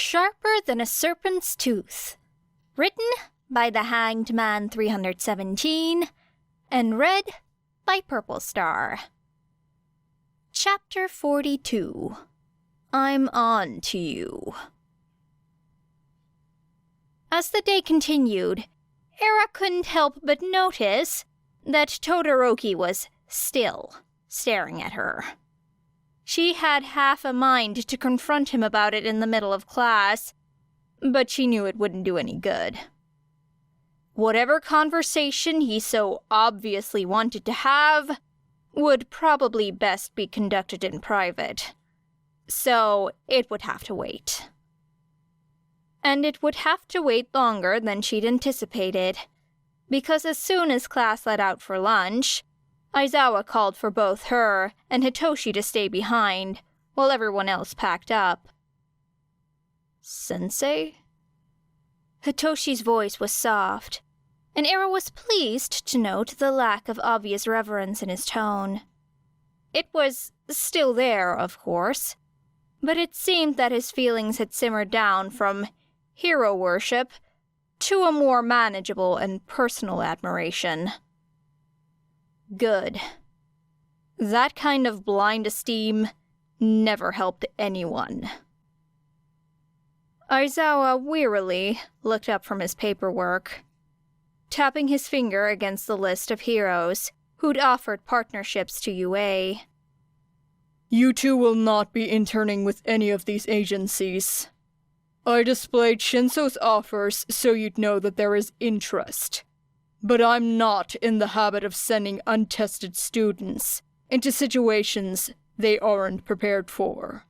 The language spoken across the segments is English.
Sharper Than a Serpent's Tooth. Written by the Hanged Man 317 and read by Purple Star. Chapter 42. I'm on to you. As the day continued, Era couldn't help but notice that Todoroki was still staring at her. She had half a mind to confront him about it in the middle of class, but she knew it wouldn't do any good. Whatever conversation he so obviously wanted to have would probably best be conducted in private, so it would have to wait. And it would have to wait longer than she'd anticipated, because as soon as class let out for lunch, Aizawa called for both her and Hitoshi to stay behind, while everyone else packed up. "Sensei?" Hitoshi's voice was soft, and Era was pleased to note the lack of obvious reverence in his tone. It was still there, of course, but it seemed that his feelings had simmered down from hero worship to a more manageable and personal admiration. Good. That kind of blind esteem never helped anyone. Aizawa wearily looked up from his paperwork, tapping his finger against the list of heroes who'd offered partnerships to UA. You two will not be interning with any of these agencies. I displayed Shinsou's offers so you'd know that there is interest. But I'm not in the habit of sending untested students into situations they aren't prepared for.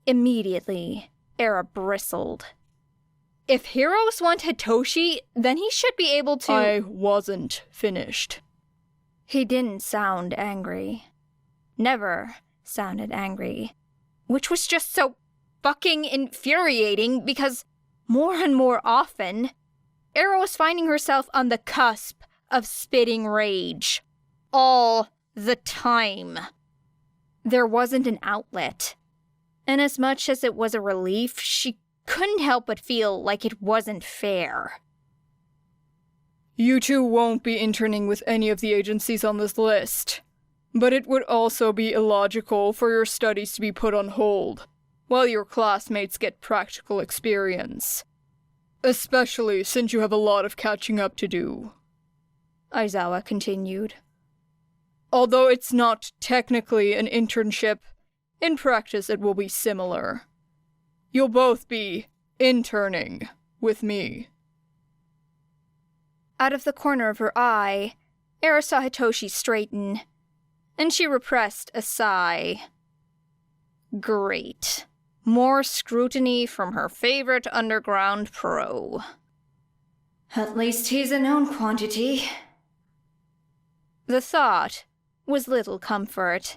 Immediately, Era bristled. If heroes want Hitoshi, then he should be able to— I wasn't finished. He didn't sound angry. Never sounded angry. Which was just so fucking infuriating because more and more often, Era was finding herself on the cusp of spitting rage. All the time. There wasn't an outlet. And as much as it was a relief, she couldn't help but feel like it wasn't fair. You two won't be interning with any of the agencies on this list. But it would also be illogical for your studies to be put on hold while your classmates get practical experience. Especially since you have a lot of catching up to do. Aizawa continued. Although it's not technically an internship, in practice it will be similar. You'll both be interning with me. Out of the corner of her eye, Era saw Hitoshi straighten, and she repressed a sigh. Great. More scrutiny from her favorite underground pro. At least he's a known quantity. The thought was little comfort,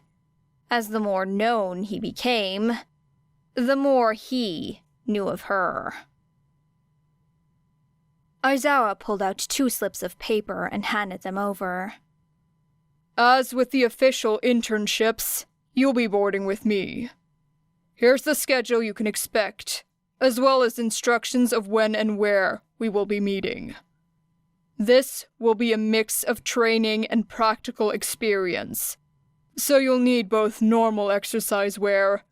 as the more known he became, the more he knew of her. Aizawa pulled out 2 slips of paper and handed them over. As with the official internships, you'll be boarding with me. Here's the schedule you can expect, as well as instructions of when and where we will be meeting. This will be a mix of training and practical experience, so you'll need both normal exercise wear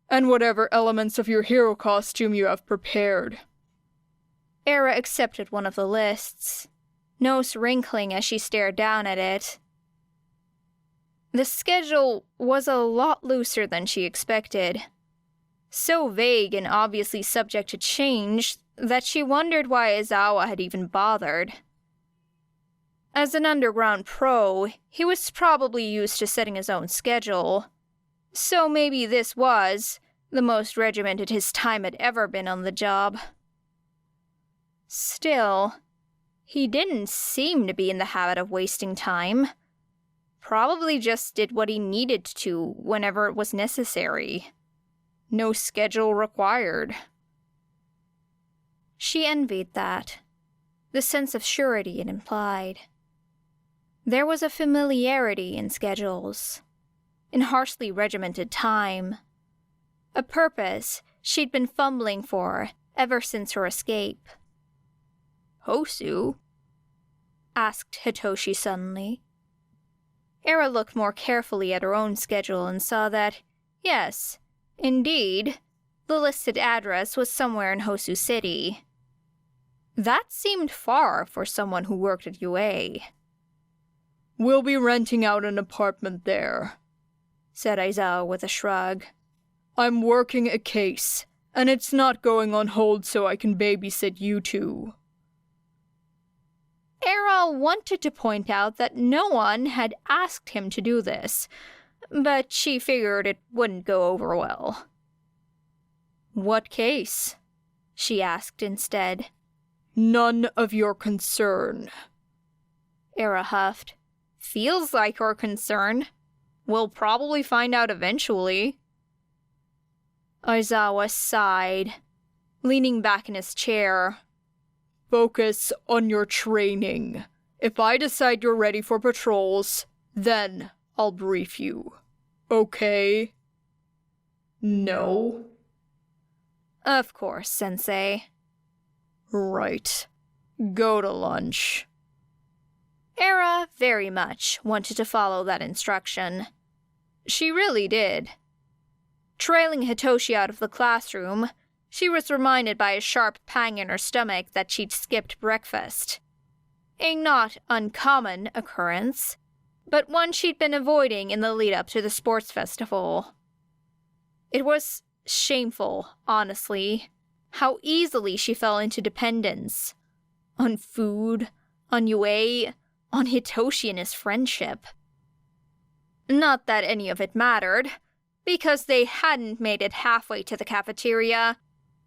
and whatever elements of your hero costume you have prepared. Era accepted one of the lists, nose wrinkling as she stared down at it. The schedule was a lot looser than she expected. So vague and obviously subject to change that she wondered why Aizawa had even bothered. As an underground pro, he was probably used to setting his own schedule, so maybe this was the most regimented his time had ever been on the job. Still, he didn't seem to be in the habit of wasting time. Probably just did what he needed to whenever it was necessary. No schedule required. She envied that, the sense of surety it implied. There was a familiarity in schedules, in harshly regimented time, a purpose she'd been fumbling for ever since her escape. Hosu? Asked Hitoshi suddenly. Era looked more carefully at her own schedule and saw that, yes, indeed, the listed address was somewhere in Hosu City. That seemed far for someone who worked at UA. We'll be renting out an apartment there, said Aizawa with a shrug. I'm working a case, and it's not going on hold so I can babysit you two. Era wanted to point out that no one had asked him to do this, but she figured it wouldn't go over well. What case? She asked instead. None of your concern. Era huffed. Feels like our concern. We'll probably find out eventually. Aizawa sighed, leaning back in his chair. Focus on your training. If I decide you're ready for patrols, then I'll brief you. Okay? No? Of course, Sensei. Right. Go to lunch. Era very much wanted to follow that instruction. She really did. Trailing Hitoshi out of the classroom, she was reminded by a sharp pang in her stomach that she'd skipped breakfast. A not uncommon occurrence, but one she'd been avoiding in the lead-up to the sports festival. It was shameful, honestly, how easily she fell into dependence. On food, on UA, on Hitoshi and his friendship. Not that any of it mattered, because they hadn't made it halfway to the cafeteria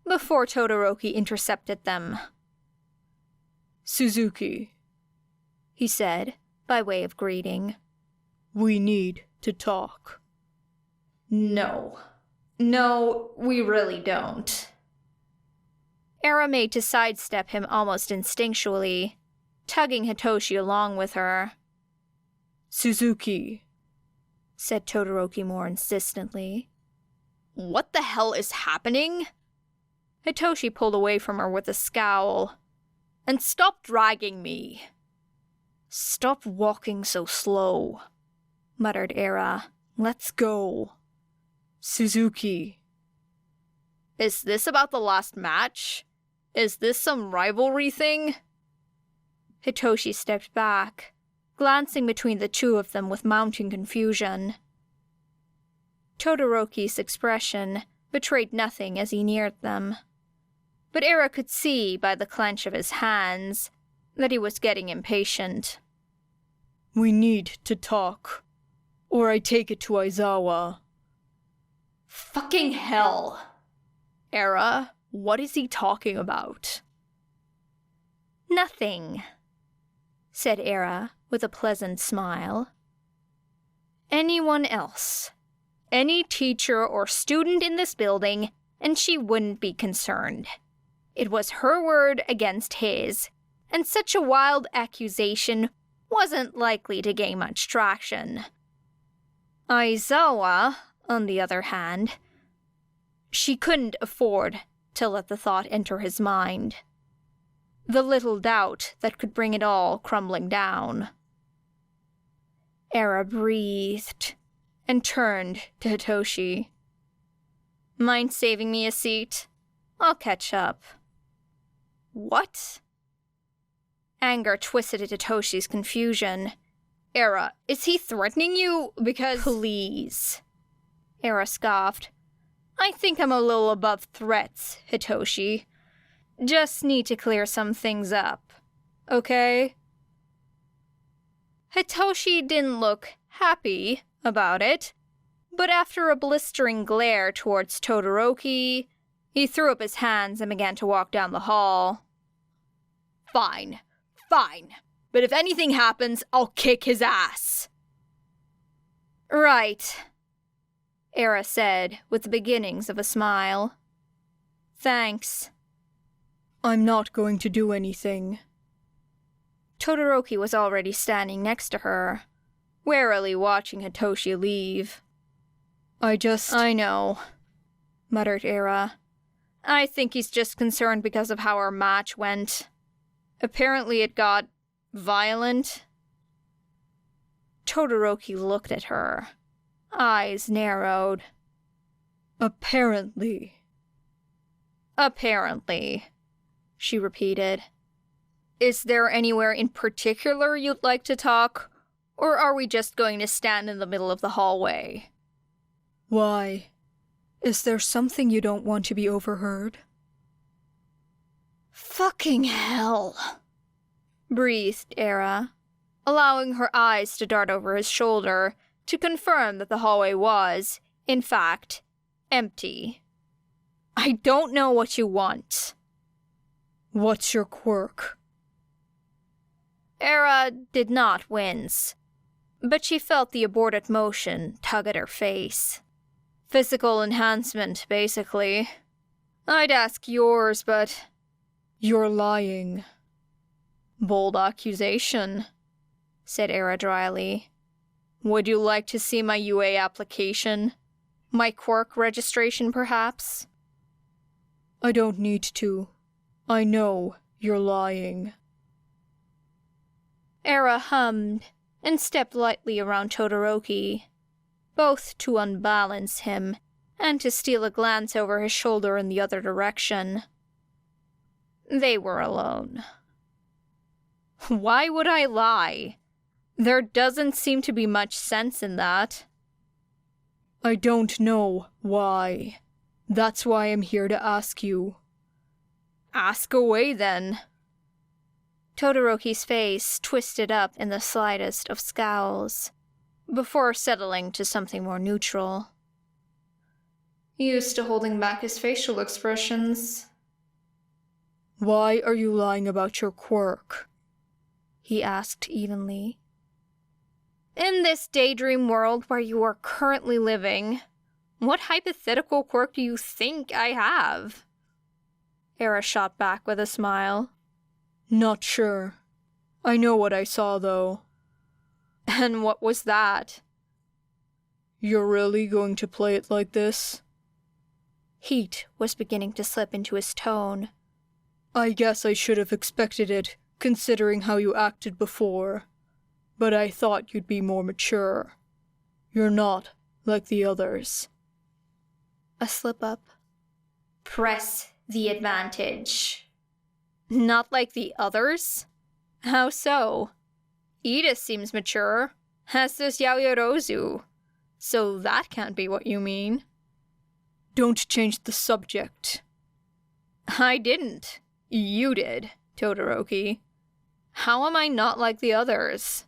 before Todoroki intercepted them. Suzuki, he said, by way of greeting. We need to talk. No, we really don't. Era made to sidestep him almost instinctually, tugging Hitoshi along with her. Suzuki, said Todoroki more insistently. What the hell is happening? Hitoshi pulled away from her with a scowl. And stop dragging me. Stop walking so slow, muttered Era. Let's go. Suzuki. Is this about the last match? Is this some rivalry thing? Hitoshi stepped back, glancing between the two of them with mounting confusion. Todoroki's expression betrayed nothing as he neared them, but Era could see by the clench of his hands that he was getting impatient. We need to talk, or I take it to Aizawa. Fucking hell! Era, what is he talking about? Nothing, said Era with a pleasant smile. Anyone else, any teacher or student in this building, and she wouldn't be concerned. It was her word against his, and such a wild accusation wasn't likely to gain much traction. Aizawa, on the other hand, she couldn't afford to let the thought enter his mind. The little doubt that could bring it all crumbling down. Era breathed and turned to Hitoshi. Mind saving me a seat? I'll catch up. What? Anger twisted at Hitoshi's confusion. Era, is he threatening you? Because... Please. Era scoffed. I think I'm a little above threats, Hitoshi. Just need to clear some things up. Okay? Hitoshi didn't look happy about it, but after a blistering glare towards Todoroki, he threw up his hands and began to walk down the hall. Fine. But if anything happens, I'll kick his ass. Right, Era said with the beginnings of a smile. Thanks. I'm not going to do anything. Todoroki was already standing next to her, warily watching Hitoshi leave. I know. muttered Era. I think he's just concerned because of how our match went. Apparently it got violent. Todoroki looked at her. Eyes narrowed. Apparently, she repeated. Is there anywhere in particular you'd like to talk, or are we just going to stand in the middle of the hallway? Why? Is there something you don't want to be overheard? Fucking hell, breathed Era, allowing her eyes to dart over his shoulder to confirm that the hallway was, in fact, empty. I don't know what you want. What's your quirk? Era did not wince, but she felt the aborted motion tug at her face. Physical enhancement, basically. I'd ask yours, but... You're lying. Bold accusation, said Era dryly. Would you like to see my UA application? My quirk registration, perhaps? I don't need to. I know you're lying. Era hummed and stepped lightly around Todoroki, both to unbalance him and to steal a glance over his shoulder in the other direction. They were alone. Why would I lie? There doesn't seem to be much sense in that. I don't know why. That's why I'm here to ask you. Ask away, then. Todoroki's face twisted up in the slightest of scowls, before settling to something more neutral. Used to holding back his facial expressions. Why are you lying about your quirk? He asked evenly. In this daydream world where you are currently living, what hypothetical quirk do you think I have? Era shot back with a smile. Not sure. I know what I saw, though. And what was that? You're really going to play it like this? Heat was beginning to slip into his tone. I guess I should have expected it, considering how you acted before. But I thought you'd be more mature. You're not like the others. A slip-up. Press the advantage. Not like the others? How so? Ida seems mature, as does Yaoyorozu. So that can't be what you mean. Don't change the subject. I didn't. You did, Todoroki. How am I not like the others?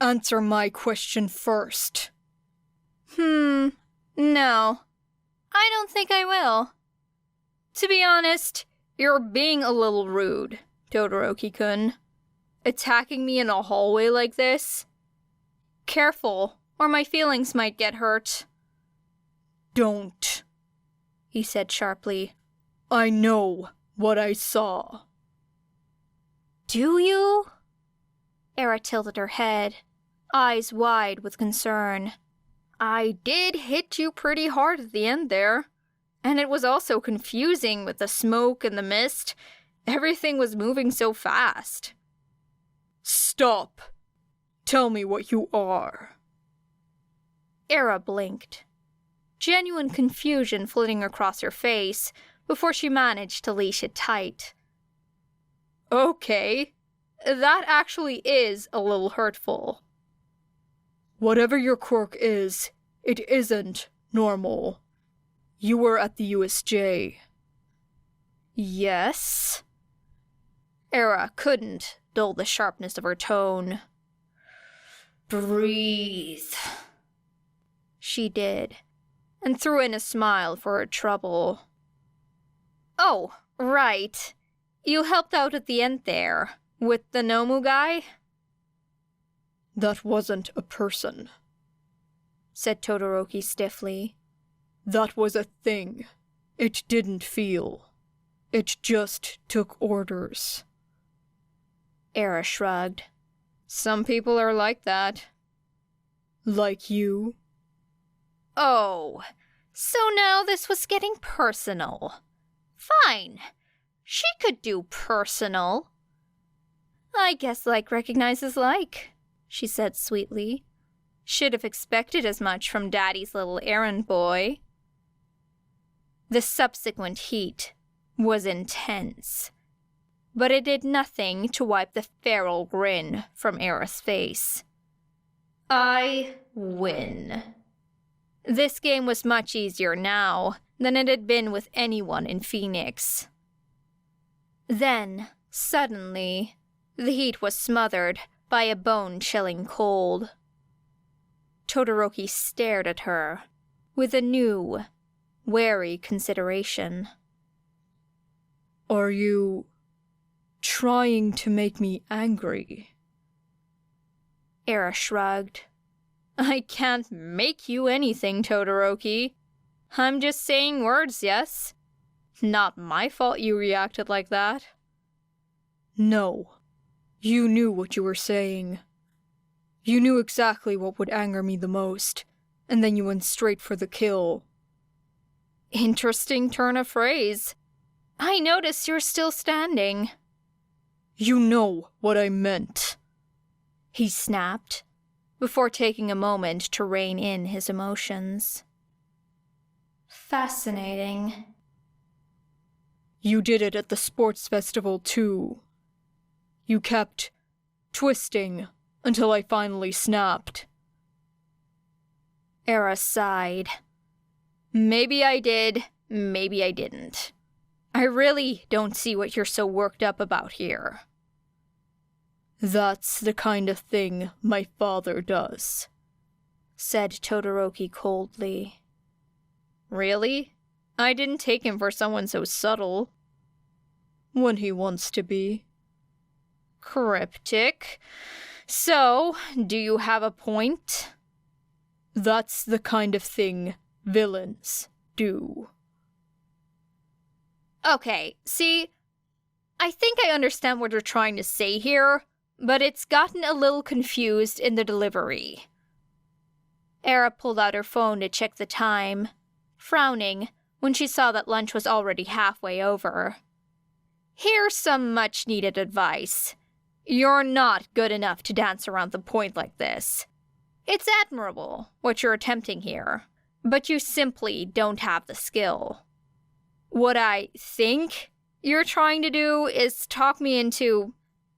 Answer my question first. No. I don't think I will. To be honest, you're being a little rude, Todoroki-kun. Attacking me in a hallway like this? Careful, or my feelings might get hurt. Don't, he said sharply. I know what I saw. Do you? Era tilted her head, eyes wide with concern. I did hit you pretty hard at the end there. And it was also confusing with the smoke and the mist. Everything was moving so fast. Stop! Tell me what you are. Era blinked, genuine confusion flitting across her face before she managed to leash it tight. Okay, that actually is a little hurtful. Whatever your quirk is, it isn't normal. You were at the USJ. Yes? Era couldn't dull the sharpness of her tone. Breathe. She did, and threw in a smile for her trouble. Oh, right. You helped out at the end there, with the Nomu guy? That wasn't a person, said Todoroki stiffly. That was a thing. It didn't feel. It just took orders. Era shrugged. Some people are like that. Like you? Oh, So now this was getting personal. Fine. She could do personal. I guess like recognizes like, she said sweetly. Should have expected as much from Daddy's little errand boy. The subsequent heat was intense, but it did nothing to wipe the feral grin from Era's face. I win. This game was much easier now than it had been with anyone in Phoenix. Then, suddenly, the heat was smothered by a bone-chilling cold. Todoroki stared at her with a new, wary consideration. Are you trying to make me angry? Era shrugged. I can't make you anything, Todoroki. I'm just saying words, yes? Not my fault you reacted like that. No. You knew what you were saying. You knew exactly what would anger me the most, and then you went straight for the kill. Interesting turn of phrase. I notice you're still standing. You know what I meant, he snapped, before taking a moment to rein in his emotions. Fascinating. You did it at the sports festival too. You kept twisting until I finally snapped. Era sighed. Maybe I did, maybe I didn't. I really don't see what you're so worked up about here. That's the kind of thing my father does, said Todoroki coldly. Really? I didn't take him for someone so subtle. When he wants to be. Cryptic. So, do you have a point? That's the kind of thing villains do. Okay, see, I think I understand what you're trying to say here, but it's gotten a little confused in the delivery. Era pulled out her phone to check the time, frowning when she saw that lunch was already halfway over. Here's some much-needed advice. You're not good enough to dance around the point like this. It's admirable, what you're attempting here, but you simply don't have the skill. What I think you're trying to do is talk me into...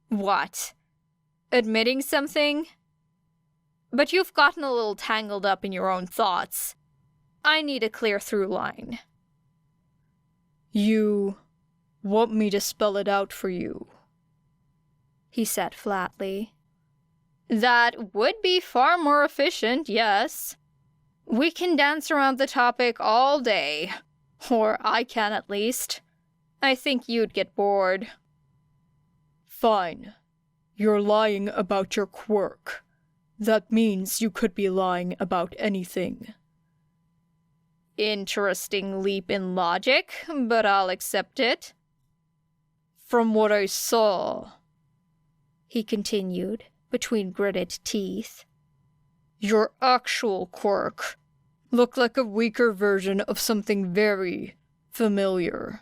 what? Admitting something? But you've gotten a little tangled up in your own thoughts. I need a clear through line. You want me to spell it out for you? He said flatly. That would be far more efficient, yes. We can dance around the topic all day. Or I can at least. I think you'd get bored. Fine. You're lying about your quirk. That means you could be lying about anything. Interesting leap in logic, but I'll accept it. From what I saw, he continued, between gritted teeth, your actual quirk looked like a weaker version of something very familiar.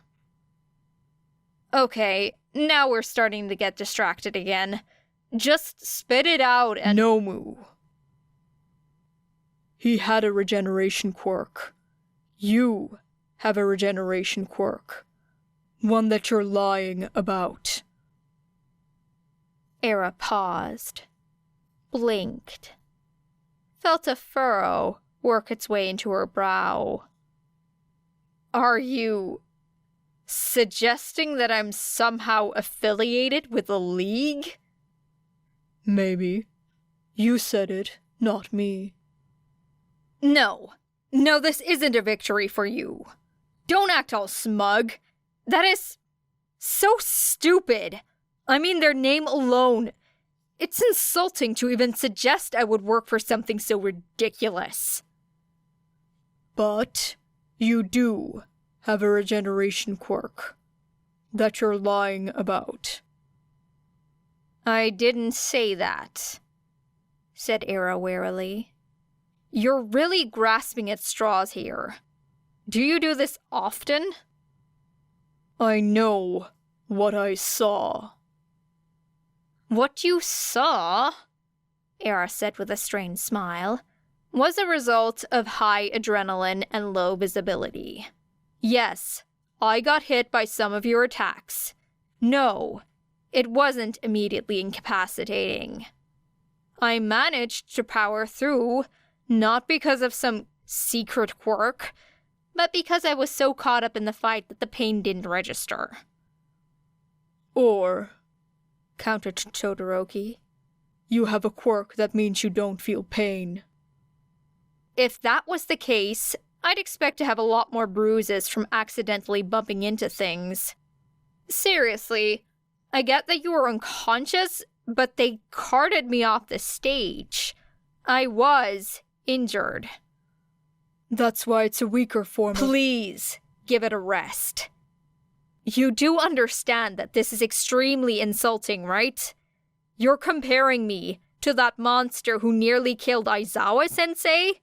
Okay, now we're starting to get distracted again. Just spit it out and— Nomu. He had a regeneration quirk. You have a regeneration quirk. One that you're lying about. Era paused, blinked, felt a furrow work its way into her brow. Are you suggesting that I'm somehow affiliated with the League? Maybe. You said it, not me. No, this isn't a victory for you. Don't act all smug. That is so stupid. I mean, their name alone. It's insulting to even suggest I would work for something so ridiculous. But you do have a regeneration quirk that you're lying about. I didn't say that, said Era warily. You're really grasping at straws here. Do you do this often? I know what I saw. What you saw, Era said with a strained smile, was a result of high adrenaline and low visibility. Yes, I got hit by some of your attacks. No, it wasn't immediately incapacitating. I managed to power through, not because of some secret quirk, but because I was so caught up in the fight that the pain didn't register. Or, countered Todoroki, you have a quirk that means you don't feel pain. If that was the case, I'd expect to have a lot more bruises from accidentally bumping into things. Seriously, I get that you were unconscious, but they carted me off the stage. I was injured. That's why it's a weaker form. Please, give it a rest. You do understand that this is extremely insulting, right? You're comparing me to that monster who nearly killed Aizawa-sensei?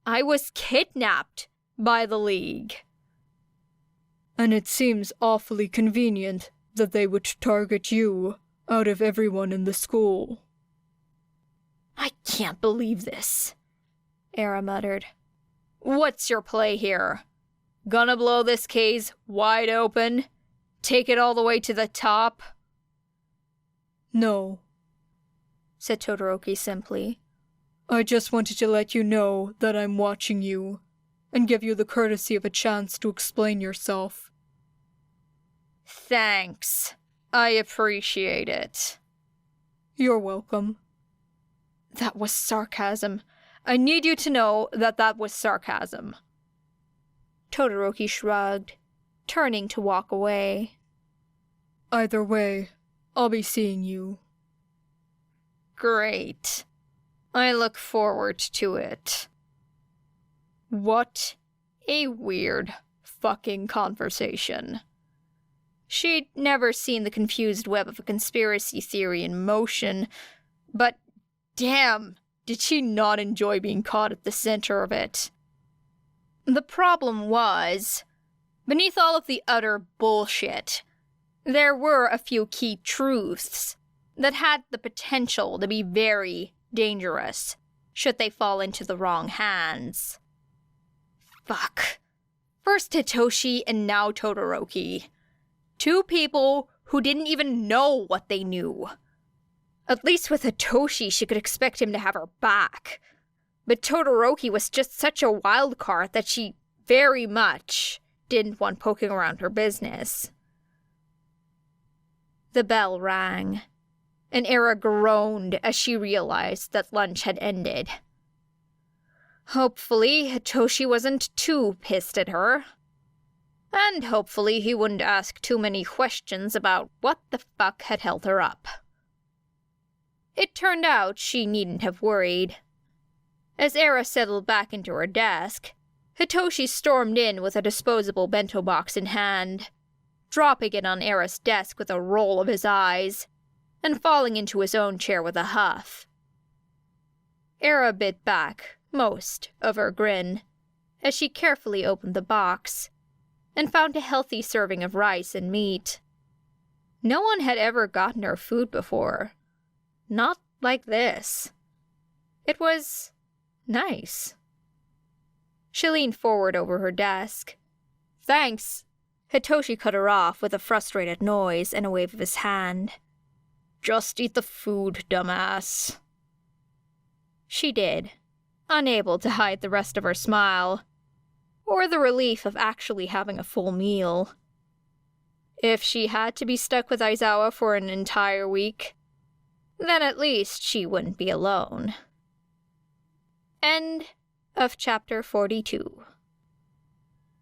I was kidnapped by the League. And it seems awfully convenient that they would target you out of everyone in the school. I can't believe this, Era muttered. What's your play here? Gonna blow this case wide open? Take it all the way to the top? No, said Todoroki simply. I just wanted to let you know that I'm watching you, and give you the courtesy of a chance to explain yourself. Thanks. I appreciate it. You're welcome. That was sarcasm. I need you to know that that was sarcasm. Todoroki shrugged, turning to walk away. Either way, I'll be seeing you. Great. I look forward to it. What a weird fucking conversation. She'd never seen the confused web of a conspiracy theory in motion, but damn, did she not enjoy being caught at the center of it. The problem was, beneath all of the utter bullshit, there were a few key truths that had the potential to be very dangerous should they fall into the wrong hands. Fuck. First Hitoshi and now Todoroki. Two people who didn't even know what they knew. At least with Hitoshi, she could expect him to have her back. But Todoroki was just such a wild card that she very much didn't want poking around her business. The bell rang. And Era groaned as she realized that lunch had ended. Hopefully, Hitoshi wasn't too pissed at her. And hopefully he wouldn't ask too many questions about what the fuck had held her up. It turned out she needn't have worried. As Era settled back into her desk, Hitoshi stormed in with a disposable bento box in hand, dropping it on Era's desk with a roll of his eyes, and falling into his own chair with a huff. Era bit back most of her grin as she carefully opened the box and found a healthy serving of rice and meat. No one had ever gotten her food before. Not like this. It was nice. She leaned forward over her desk. Thanks. Hitoshi cut her off with a frustrated noise and a wave of his hand. Just eat the food, dumbass. She did, unable to hide the rest of her smile, or the relief of actually having a full meal. If she had to be stuck with Aizawa for an entire week, then at least she wouldn't be alone. End of chapter 42.